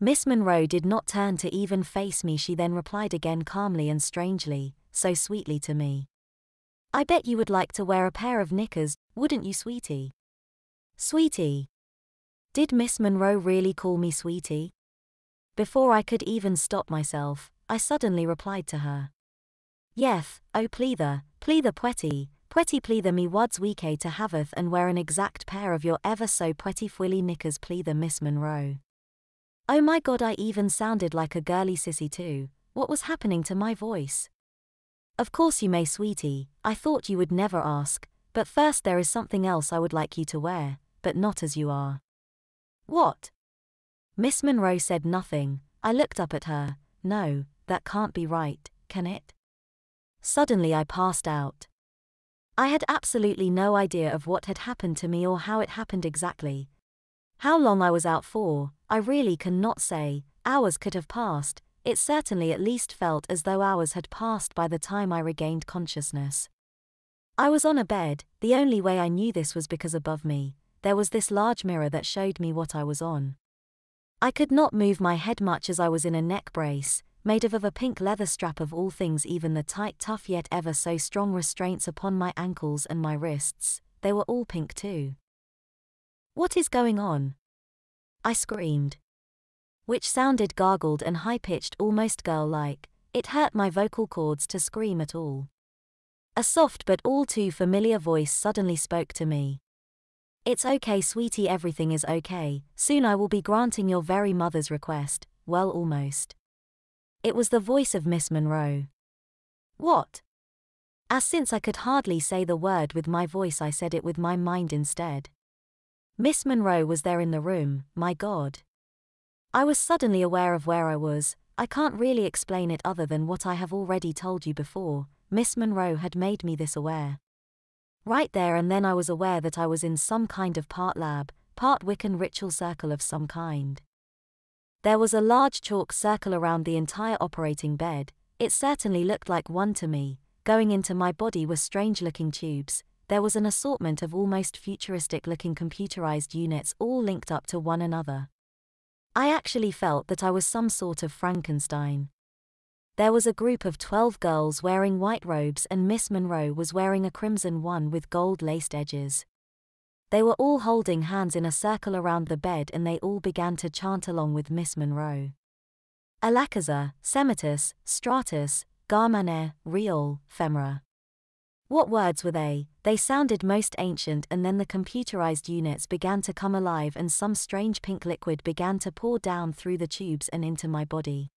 Miss Monroe did not turn to even face me. She then replied again calmly and strangely, so sweetly to me. I bet you would like to wear a pair of knickers, wouldn't you, sweetie? Sweetie. Did Miss Monroe really call me sweetie? Before I could even stop myself, I suddenly replied to her. Yeth, oh pleather pwetty pleather me wads weeke to haveth and wear an exact pair of your ever so pwetty fwilly knickers pleather Miss Monroe. Oh my god, I even sounded like a girly sissy too. What was happening to my voice? Of course you may, sweetie, I thought you would never ask, but first there is something else I would like you to wear, but not as you are. What? Miss Monroe said nothing. I looked up at her. No, that can't be right, can it? Suddenly I passed out. I had absolutely no idea of what had happened to me or how it happened exactly. How long I was out for, I really cannot say. Hours could have passed. It certainly at least felt as though hours had passed by the time I regained consciousness. I was on a bed. The only way I knew this was because above me, there was this large mirror that showed me what I was on. I could not move my head much as I was in a neck brace, made of a pink leather strap of all things. Even the tight, tough yet ever so strong restraints upon my ankles and my wrists, they were all pink too. What is going on? I screamed. Which sounded gargled and high-pitched, almost girl-like. It hurt my vocal cords to scream at all. A soft but all too familiar voice suddenly spoke to me. It's okay, sweetie, everything is okay. Soon I will be granting your very mother's request. Well, almost. It was the voice of Miss Monroe. What? As since I could hardly say the word with my voice, I said it with my mind instead. Miss Monroe was there in the room, my God. I was suddenly aware of where I was. I can't really explain it other than what I have already told you before. Miss Monroe had made me this aware. Right there and then I was aware that I was in some kind of part lab, part Wiccan ritual circle of some kind. There was a large chalk circle around the entire operating bed. It certainly looked like one to me. Going into my body were strange-looking tubes. There was an assortment of almost futuristic-looking computerized units all linked up to one another. I actually felt that I was some sort of Frankenstein. There was a group of 12 girls wearing white robes and Miss Monroe was wearing a crimson one with gold-laced edges. They were all holding hands in a circle around the bed and they all began to chant along with Miss Monroe. Alakaza, Semitus, Stratus, Garmaner, Riol, Femra. What words were they? They sounded most ancient, and then the computerized units began to come alive and some strange pink liquid began to pour down through the tubes and into my body.